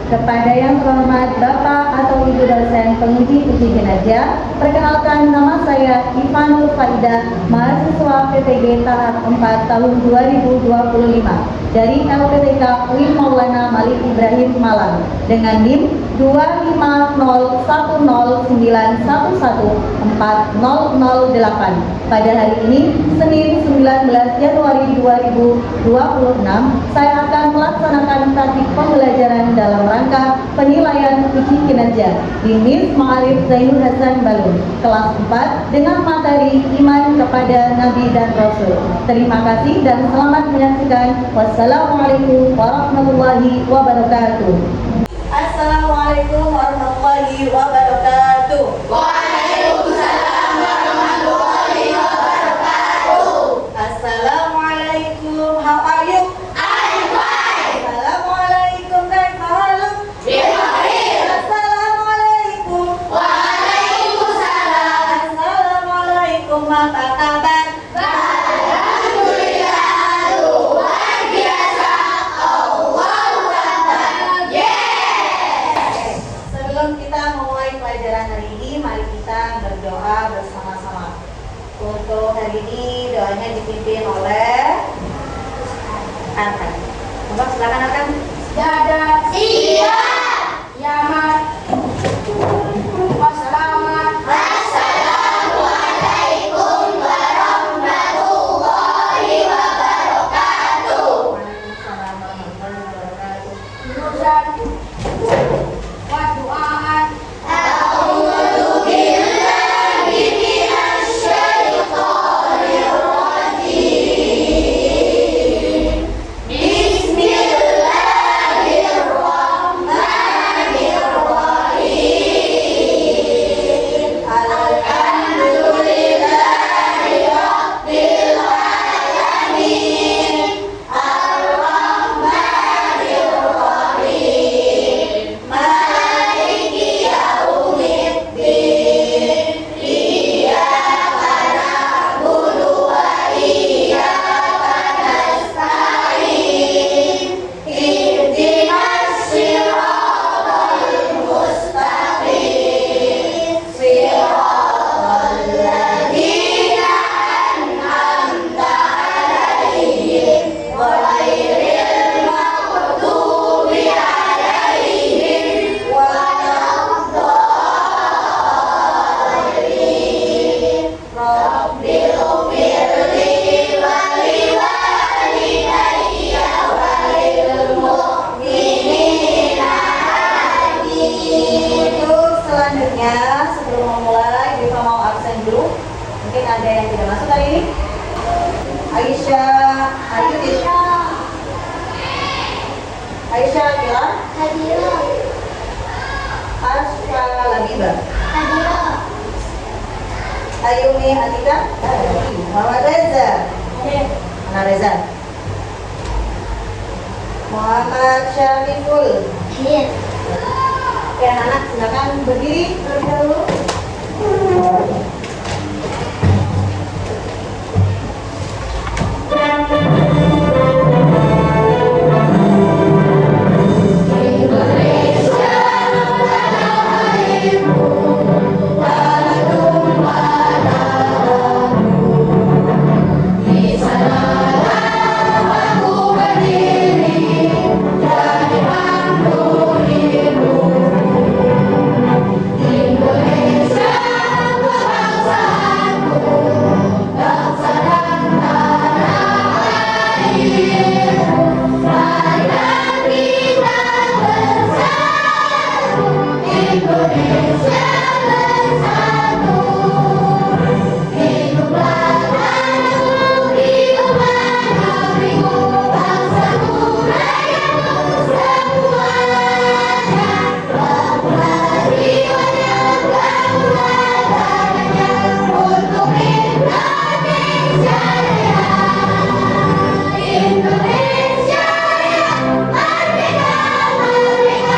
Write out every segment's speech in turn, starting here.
Kepada yang terhormat Bapak atau Ibu dosen penguji uji kinerja, perkenalkan nama saya Ivanul Faidah, mahasiswa PTG tahap 4 tahun 2025 dari LPTK UIN Maulana Malik Ibrahim Malang dengan NIM 25011114008. Pada hari ini, Senin 19 Januari 2026, saya akan melaksanakan praktik pembelajaran dalam rangka penilaian uji kinerja di MIS Ma'arif Zainul Hasan Balun, kelas 4 dengan materi iman kepada Nabi dan Rasul. Terima kasih dan selamat menyaksikan. Wassalamualaikum warahmatullahi wabarakatuh. Assalamualaikum warahmatullahi wabarakatuh. Waalaikumsalam warahmatullahi wabarakatuh. Assalamualaikum, how are you? I'm fine. Assalamualaikum, kaifa haluk? Bikhair. Assalamualaikum. Waalaikumsalam. Assalamualaikum, apa kabar? Alhamdulillah, luar biasa. Allahu Akbar. Yes. Sebelum kita memulai pelajaran hari ini, mari kita berdoa bersama-sama. Untuk hari ini doanya dipimpin oleh Arkan. Bapak silakan Arkan. Dada. Siap. Yaman. Assalamualaikum warahmatullahi wabarakatuh. Waalaikumsalam warahmatullahi wabarakatuh. Wadu'aan. A'udzu billahi minasy syaithanir rajim. Bismillahirrahmanirrahim. Alhamdulillahi rabbil alamin. Ar-Rahmanir Rahim. Maliki yaumiddin. Iyyaka na'budu wa iyyaka nasta'in. Ihdinas siratal mustaqim. Siratal ladzina an'amta 'alaihim ghairil maghdubi 'alaihim waladdallin. Rabbighfirli wa liwalidayya wa lil mu'minina. Amin. Untuk selanjutnya, sebelum memulai, Diva mau absen dulu. Mungkin ada yang tidak masuk hari ini. Aisyah, ayo Aisyah Pilar, Hadirah. Asfa Labiba, Hadirah. Ayumi Atika, Muhammad Reza, Ana Reza, Muhammad Syariful. Hadir. Oke anak-anak, silakan berdiri terlebih dahulu. Indonesia, merdeka, merdeka, merdeka,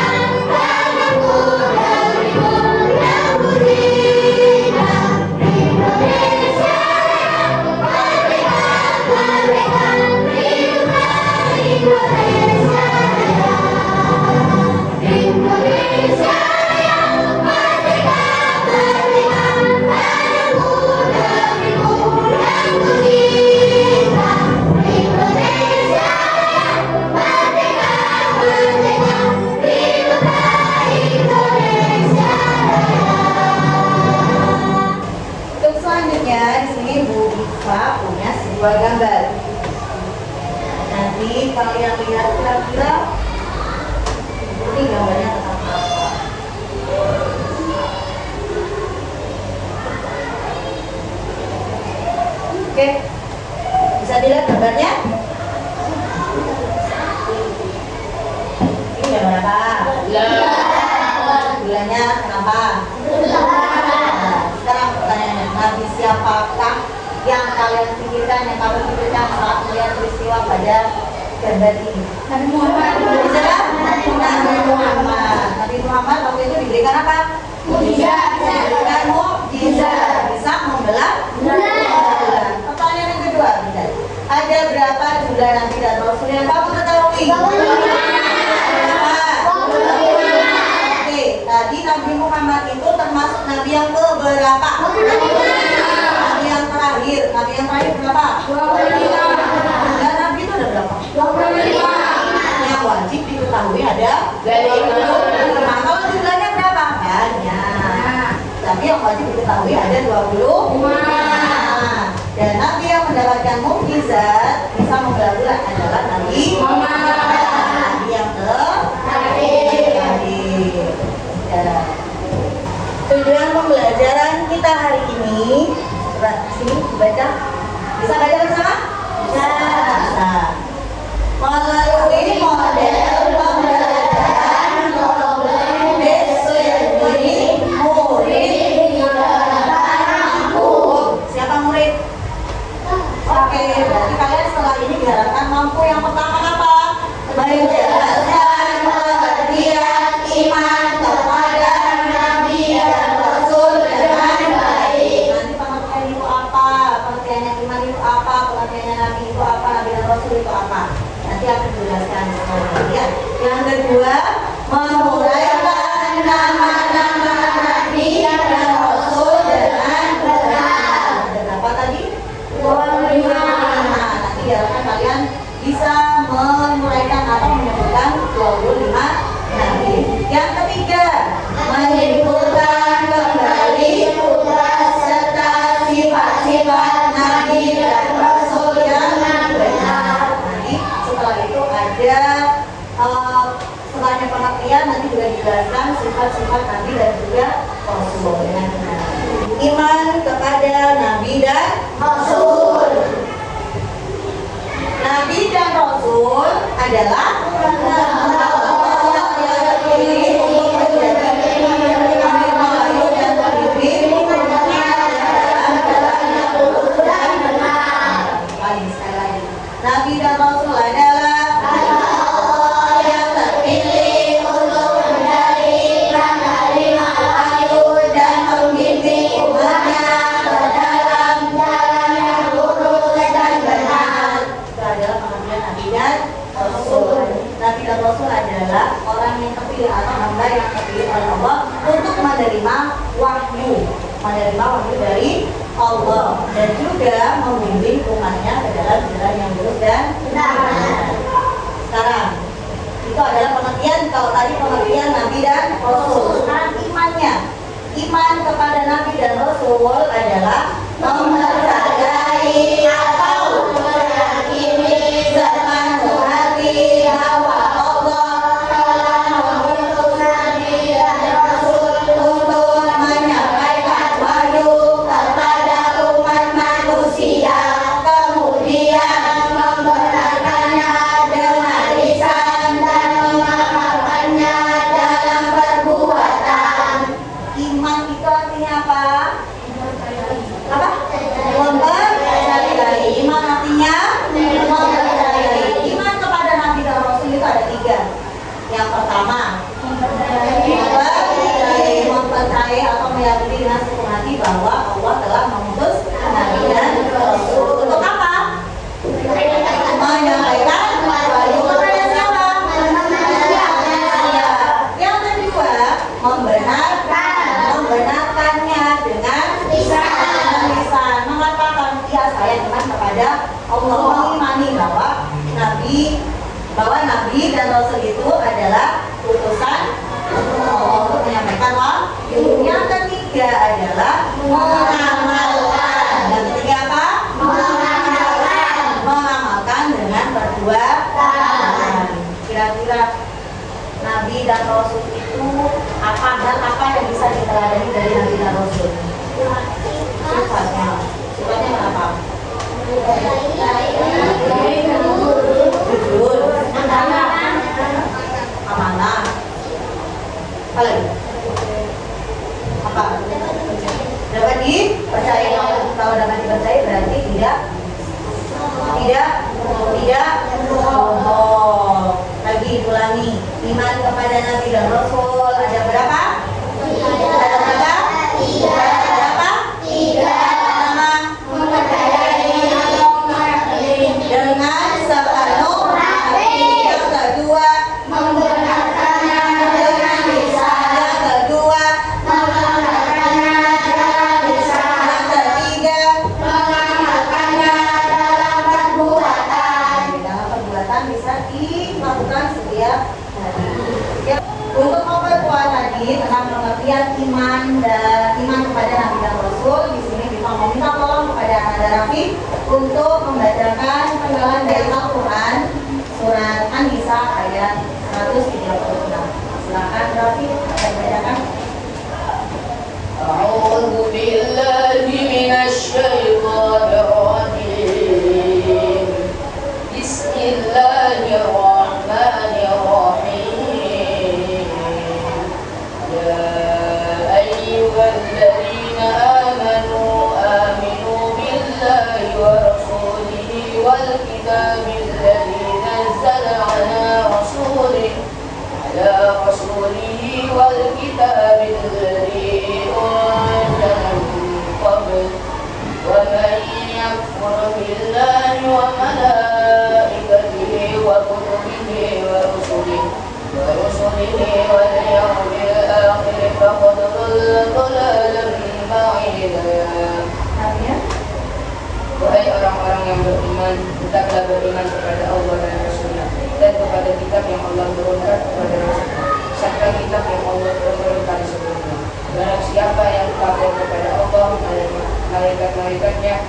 Ini kalian lihat kira-kira ini gambarnya tentang apa? Oke, bisa dilihat gambarnya? Ini gambar apa? Bulannya kenapa? Nah, sekarang pertanyaannya, Nabi siapakah yang kalian pikirkan, yang kamu pikirkan saat melihat peristiwa pada gambar ini? Nabi Muhammad. Nabi Muhammad. Nabi Muhammad waktu itu diberikan apa? Mukjizat. Diberikan mukjizat, bisa membelah bulan. Pertanyaan yang kedua, ada berapa jumlah Nabi dan Rasul yang kamu ketahui? Oke, tadi Nabi Muhammad itu termasuk Nabi yang keberapa? Nabi yang terakhir. Nabi yang terakhir berapa? 25. Dan Nabi itu ada berapa? 25. Yang wajib diketahui ada 25. Kalau jumlahnya berapa? Banyak. Tapi yang wajib diketahui ada 25. Dan Nabi yang mendapatkan mukjizat bisa membelah bulan adalah Nabi Muhammad. Nabi yang terakhir. Ya. Tujuan pembelajaran kita hari ini, coba sini baca. Bisa baca bersama? Bisa. Melalui model pembelajaran problem based learning, murid mampu. Siapa murid? Oke, berarti kalian setelah ini diharapkan mampu yang pertama apa? Menjelaskan pengertian iman kepada Nabi dan Rasul dengan baik. Nanti pengertian itu apa? Pengertiannya iman itu apa? Pengertiannya Nabi itu apa? Nabi dan Rasul itu apa? Nanti akan dijelaskan ya. Yang kedua, menguraikan nama-nama Nabi dan Rasul dengan benar. Ada berapa tadi? 25. Nanti diharapkan kalian bisa menguraikan atau menyebutkan 25 Nabi. Yang ketiga, menyebutkan kembali tugas serta sifat-sifat Nabi dan Rasul yang benar. Nanti setelah itu ada setelahnya pengertian, nanti juga dijelaskan sifat-sifat Nabi dan juga Rasul dengan benar. Iman kepada Nabi dan Rasul. Nabi dan Rasul adalah Allah yang terpilih untuk menjadi Amir Wahyu dan pemimpin dalam lurus dan benar. Sekali lagi, Nabi dan Rasul adalah Allah yang terpilih untuk menjadi penerima wahyu dan pemimpin umatnya ke dalam jalan yang lurus dan benar. Itu adalah pengertian Nabi dan Rasul. Nabi dan Rasul adalah orang yang terpilih atau hamba yang terpilih oleh Allah untuk menerima wahyu dari Allah dan juga membimbing umatnya ke dalam jalan yang lurus dan benar. Sekarang itu adalah pengertian. Kalau tadi pengertian Nabi dan Rasul. Sekarang imannya. Iman kepada Nabi dan Rasul adalah mempercayai atau meyakini serta menghormati bahwa Allah telah mengutus Nabi dan Rasul untuk menyampaikan wahyu kepada umat manusia, kemudian membenarkannya dengan lisan dan mengamalkannya dalam perbuatan. Iman itu artinya apa? Apa? Mempercayai. Iman artinya mempercayai. Iman kepada Nabi dan Rasul itu ada 3. Yang pertama, mempercayai atau meyakini dengan sepenuh hati bahwa Allah telah mengutus Nabi dan Rasul. Untuk apa? Menyampaikan wahyu kepada siapa? Yang kedua, membenarkannya dengan lisan, mengatakan ya saya iman kepada Allah, mengimani bahwa Nabi dan Rasul itu adalah utusan Allah untuk menyampaikan wahyu. Yang ketiga adalah mengamalkan. Yang ketiga apa? Mengamalkan dengan perbuatan. Nabi dan Rasul itu apa dan apa yang bisa diteladani dari Nabi dan Rasul? Sifatnya. Sifatnya kenapa? Jujur, amanah. Apa lagi? Apa? Dapat dipercaya. Kalau dapat dipercaya berarti tidak bohong. Lagi ulangi, iman kepada Nabi dan Rasul ada berapa? Ada berapa? Berapa? Pertama, dengan sepenuh hati. Yang kedua, dengan lisan. Yang kedua, yang ketiga, dalam perbuatan bisa dilakukan setiap hari. Ya, untuk memperkuat tadi tentang pengertian iman kepada Nabi dan Rasul, di sini kita meminta tolong kepada Anda Rafi untuk membacakan penggalan dari Al-Quran surat An-Nisa ayat 136. Silakan Rafi, akan bacakan. أعوذ بالله من الشيطان الرجيم بسم الله الرحمن الرحيم يا أيها الذين آمنوا بالله ورسوله والكتاب الذي نزل على رسوله والكتاب الذي أنزل من قبل ومن يكفر بالله وملائكته وكتبه ورسله واليوم الآخر فقد ضل ضلالا بعيدا. Wahai orang-orang yang beriman, hendaklah beriman kepada Allah dan Rasul-Nya dan kepada kitab yang Allah turunkan kepada Rasul serta kitab yang Allah turunkan sebelumnya. Barang siapa yang kafir kepada Allah, malaikat-malaikatnya,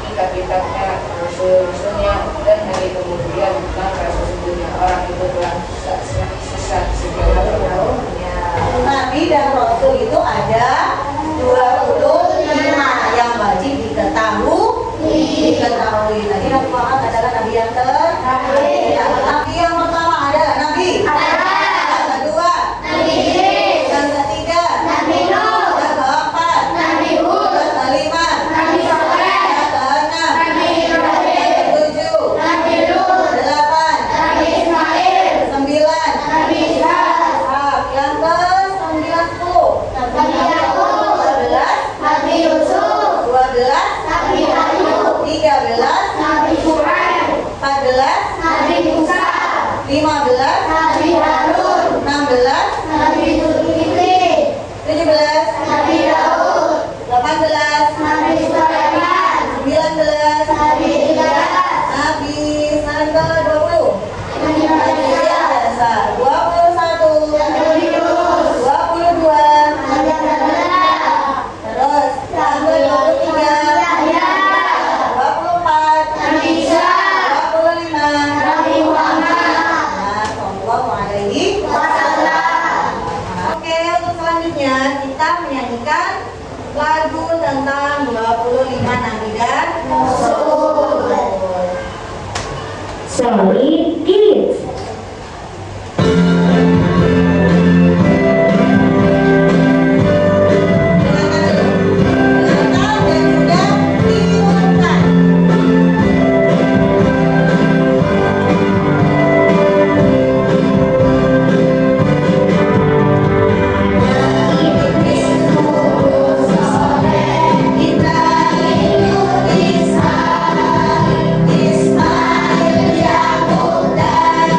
kitab-kitabnya, rasul-rasulnya, dan hari kemudian, maka sesungguhnya orang itu telah sesat segala jauhnya. Nabi dan Rasul itu ada 25 yang wajib diketahui. Tadi Nabi Muhammad adalah Nabi yang terakhir. Nabi yang pertama adalah Nabi. Yang kedua, yang ketiga, yang keempat, yang kelima, yang keenam, yang ketujuh, delapan, sembilan, yang ke-90, 25 Nabi dan Rasul. Sorry, kids. Ismail Yakub dan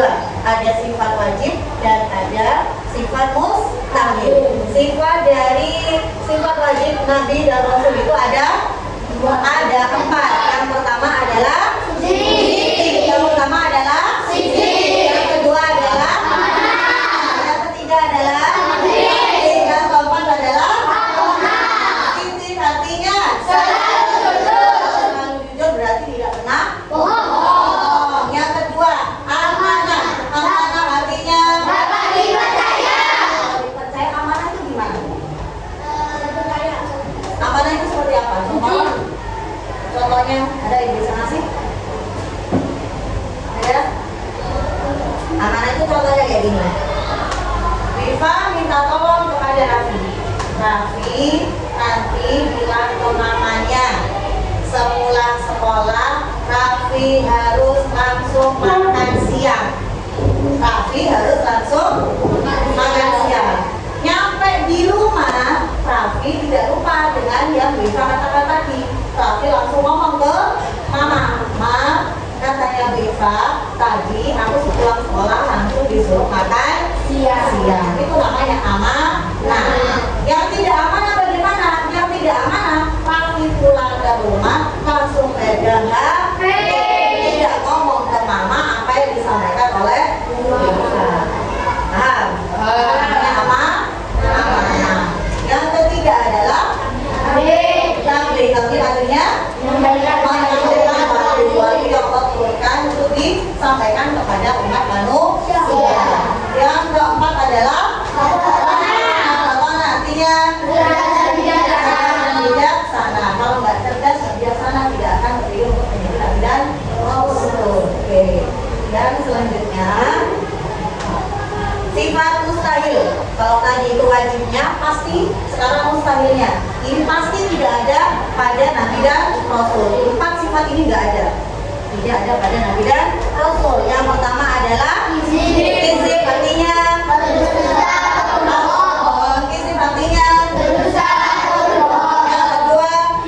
dua, ada sifat wajib dan ada sifat mustahil. Sifat dari sifat wajib Nabi dan Rasul itu ada empat. Yang pertama adalah siji. Yang pertama adalah siji. Yang kedua adalah yang ketiga adalah yang keempat adalah siji. Artinya selalu jujur berarti tidak pernah bohong. Yang kedua amanah. Amanah artinya dapat dipercaya. Dipercaya amanah itu gimana? Amanah itu seperti apa? Contohnya ada yang bisa ngasih? Ada? Amanah itu contohnya kayak gini. Viva minta tolong kepada Raffi. Raffi nanti bilang ke mamanya, sepulang sekolah Raffi harus langsung makan siang. Raffi harus langsung makan siang. Nyampe di rumah, Raffi tidak lupa dengan yang Viva katakan tadi. Raffi langsung ngomong ke mama, Ma, katanya Viva tadi aku sepulang sekolah langsung disuruh makan siang. Itu namanya amanah. Yang tidak amanah bagaimana? Yang tidak amanah, Raffi pulang ke rumah langsung pegang HP, tidak ngomong ke mama apa yang disampaikan oleh Viva. Paham? Namanya amanah. Yang ketiga adalah tabligh. Tabligh artinya menyampaikan wali yang Allah turunkan untuk disampaikan kepada umat manusia. Yang keempat adalah artinya bijaksana. Kalau nggak cerdas, bijaksana tidak akan terpilih untuk menjadi nabi dan rasul. Oke. Dan selanjutnya sifat mustahil. Kalau tadi itu wajibnya, pasti sekarang mustahilnya. Ini pasti tidak ada pada nabi dan rasul. Empat sifat ini tidak ada. Tidak ada pada nabi dan rasul. Yang pertama adalah izin, artinya izin artinya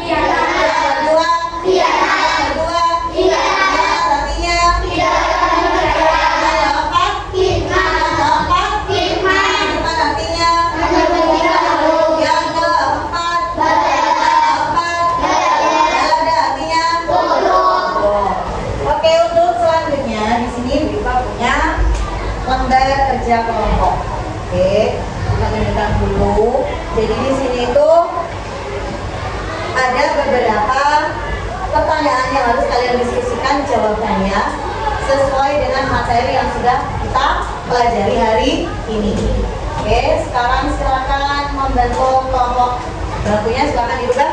yang kedua artinya lembar kerja kelompok. Oke, kita tunjukkan dulu. Jadi di sini itu ada beberapa pertanyaan yang harus kalian diskusikan jawabannya sesuai dengan materi yang sudah kita pelajari hari ini. Oke, sekarang silakan membentuk kelompok. Bangkunya silakan dirubah.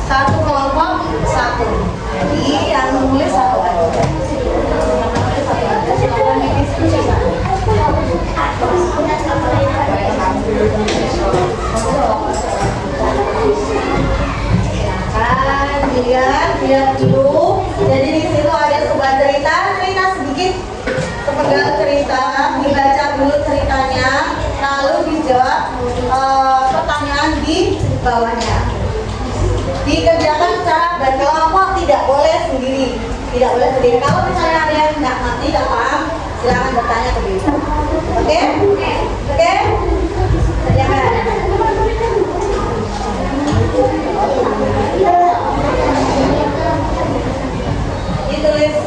Satu kelompok satu. Jadi yang menulis satu aja. Silakan didiskusikan. Lihat dulu. Jadi di situ ada sebuah cerita sedikit, sepenggal cerita. Dibaca dulu ceritanya, lalu dijawab pertanyaan di bawahnya. Dikerjakan secara berkelompok, tidak boleh sendiri. Kalau misalnya ada yang nggak ngerti, nggak paham, silakan bertanya ke Bibi. Oke? Kerjakan. Ditulis.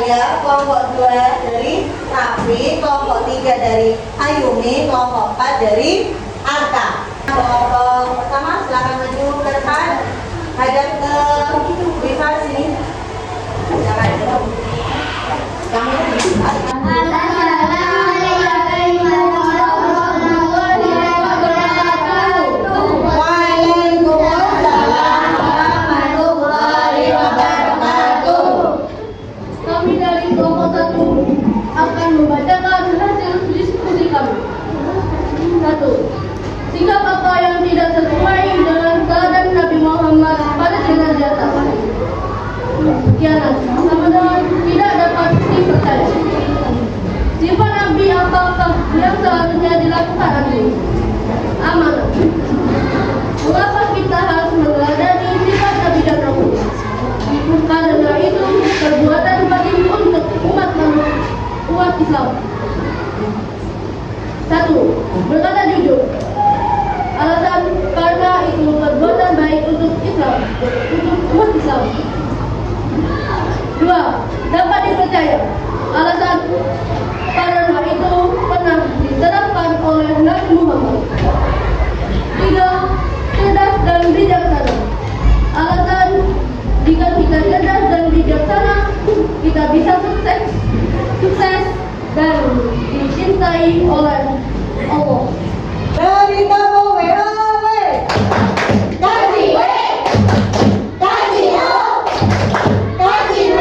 saya, kelompok 2 dari Raffi, kelompok 3 dari Ayumi, kelompok 4 dari Arka. Kelompok pertama silakan maju ke depan, hadap ke Biva sini. Jangan kamu akan membacakan hasil diskusi kami. 1. Sikap apa yang tidak sesuai dengan keadaan Nabi Muhammad pada jenazah atas. Khianat sama dengan tidak dapat dipercaya. Sifat Nabi apakah yang seharusnya dilakukan Nabi? Amanah. Mengapa kita harus meneladani sifat Nabi dan Rasul? Karena itu perbuatan wajib untuk umat Islam. 1. Berkata jujur. Alasan karena itu perbuatan baik untuk Islam, untuk umat Islam. 2. Dapat dipercaya. Alasan karena itu pernah diterapkan oleh Nabi Muhammad. 3. Cerdas dan bijaksana. Alasan jika kita cerdas dan bijaksana, kita bisa sukses dan dicintai oleh Allah. dari kamu WOW. Kaji W. Kaji O. Kaji W.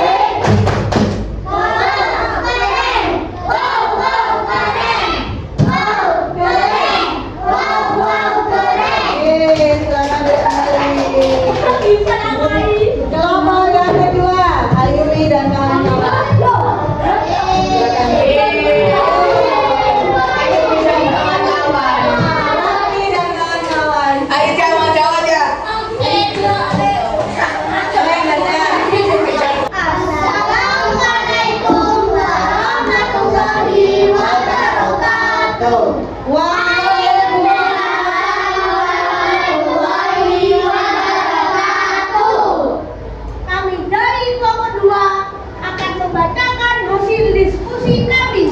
Wow, keren. Wow, keren. Wow, keren. Wow, keren. Silakan kembali. Kelompok yang kedua, Ayumi dan kawan-kawan. Assalamualaikum warahmatullahi wabarakatuh. Warahmatullahi wabarakatuh. Kami dari kelompok 2 akan membacakan hasil diskusi kami.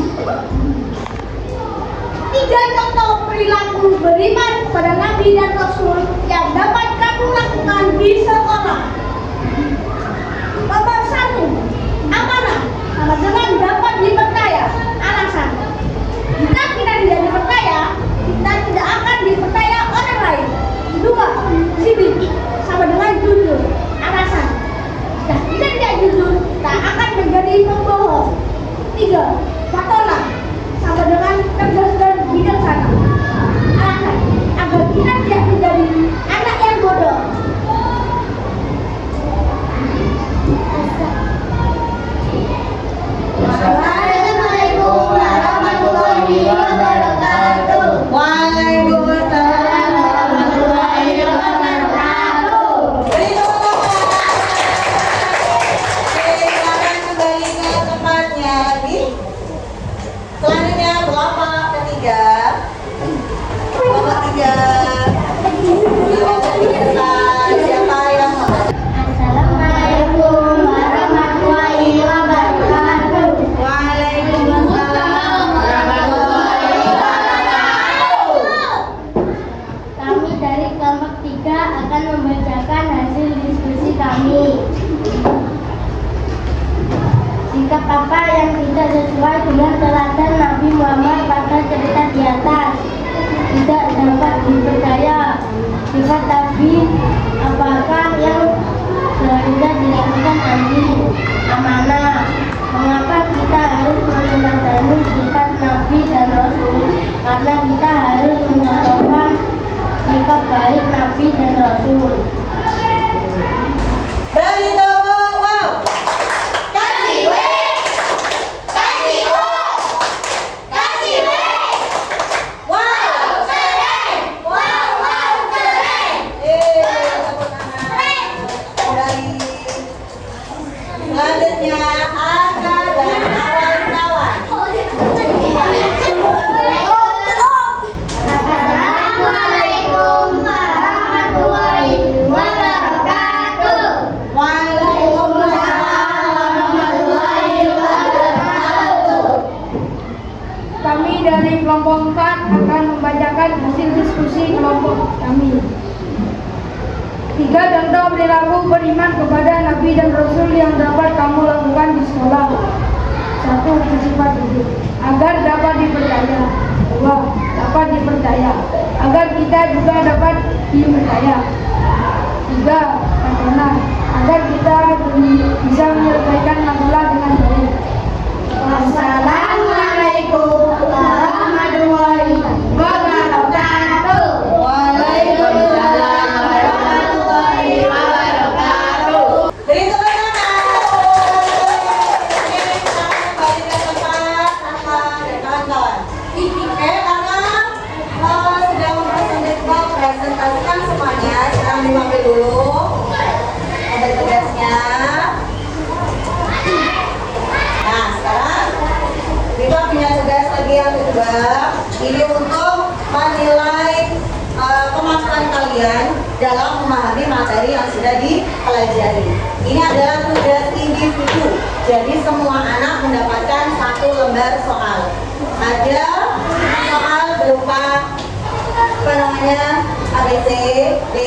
3 contoh perilaku beriman kepada Nabi dan Rasul yang dapat kamu lakukan di sekolah. Nomor 1. Amanah sama dengan dapat dipercaya. Alasan: jika kita tidak dipercaya, kita tidak akan dipercaya orang lain. 2. Sidik sama dengan jujur. Alasan: jika kita tidak jujur, kita akan menjadi pembohong. 3. Fatona sama dengan cerdas dan bijaksana. Alasan: agar kita tidak menjadi anak yang bodoh. Assalamualaikum warahmatullahi wabarakatuh. Waalaikumsalam warahmatullahi wabarakatuh. Beri tepuk tangan. Oke, silakan kembali ke tempatnya lagi. Selanjutnya kelompok ketiga. Kelompok 3. Siapa yang mau? Assalamualaikum warahmatullahi wabarakatuh. Waalaikumsalam warahmatullahi wabarakatuh. Kami dari kelompok 3 akan membacakan hasil diskusi kami. Sikap apa yang tidak sesuai dengan teladan Nabi Muhammad pada cerita di atas? Tidak dapat dipercaya. Sifat Nabi apakah yang seharusnya dilakukan Nabi? Amanah. Mengapa kita harus meneladani sifat Nabi dan Rasul? Karena kita harus mencontohkan sikap baik Nabi dan Rasul. Beri tepuk wow. Kaji W. Kaji O. Kaji W. Wow, keren. Wow, keren. Tepuk tangan. Dari selanjutnya Arka dan kawan-kawan. Assalamualaikum warahmatullahi wabarakatuh. Waalaikumsalam warahmatullahi wabarakatuh. membacakan hasil diskusi kelompok kami. 3 contoh perilaku beriman kepada Nabi dan Rasul yang dapat kamu lakukan di sekolah. 1. Bersifat jujur agar dapat dipercaya. 2. Dapat dipercaya agar kita juga dapat dipercaya. 3. Pasangan agar kita bisa menyelesaikan masalah dengan baik. Wassalamualaikum warahmatullahi wabarakatuh. Waalaikumsalam warahmatullahi wabarakatuh. Beri tepuk tangan. Oke, sekarang kembali ke tempat Rahma dan kawan-kawan. Oke, karena sudah mempresentasikan semuanya, sekarang diambil dulu mobil tugasnya. Nah, sekarang Rima punya tugas lagi yang kedua. Ini untuk menilai kemampuan kalian dalam memahami materi yang sudah dipelajari. Ini adalah tugas individu. Jadi semua anak mendapatkan 1 lembar soal. Ada soal berupa ABC, D,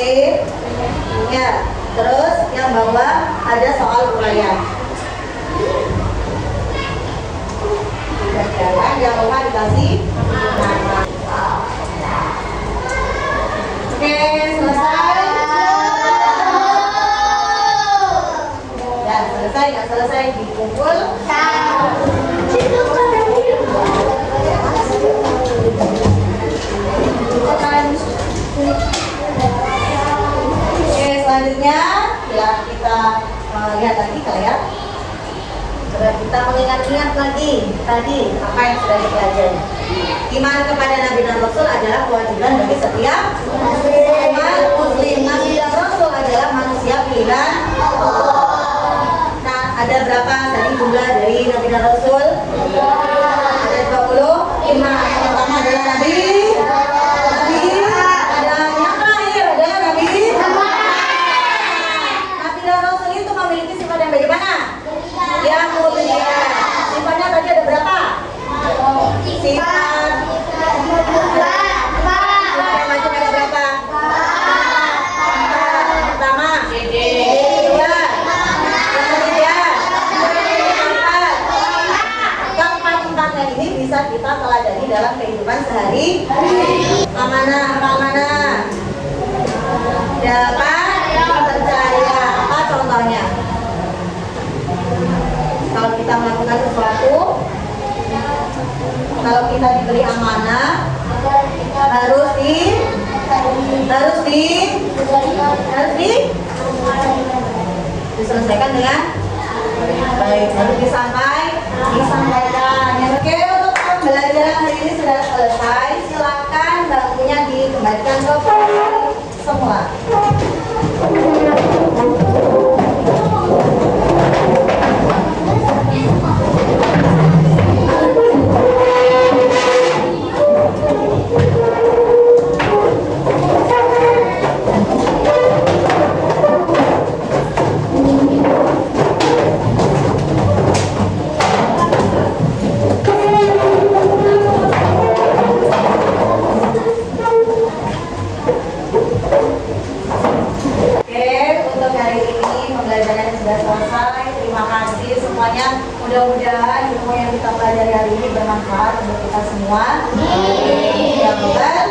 ya. Terus yang bawah ada soal uraian. Jangan lupa dikasih nama. Oke, selesai. Ya, selesai, nggak selesai dikumpul. Oke, selanjutnya ya kita lihat lagi kalian. Coba kita mengingat-ingat lagi tadi apa yang sudah dipelajari. Iman kepada Nabi dan Rasul adalah kewajiban bagi setiap umat muslim. Nabi dan Rasul adalah manusia pilihan Allah. Nah, ada berapa tadi jumlah dari Nabi dan Rasul? Ada 20. Iman yang pertama adalah Nabi. Ada yang terakhir adalah Nabi. Nabi dan Rasul itu memiliki sifat yang bagaimana? Yang mulia. Sifatnya tadi ada berapa? Sifat. Yang macam ada berapa? Pertama. Kedua. Yang ketiga. Keempat-empatnya ini bisa kita pelajari dalam kehidupan sehari. Amanah. Dapat dipercaya. Apa contohnya? Kalau kita melakukan sesuatu, kalau kita diberi amanah, harus diselesaikan dengan baik, harus disampaikan. Yang oke, untuk pembelajaran hari ini sudah selesai. Silakan bangkunya dikembalikan ke semua. Mudah-mudahan ilmu yang kita pelajari hari ini bermanfaat untuk kita semua. Mudah-mudahan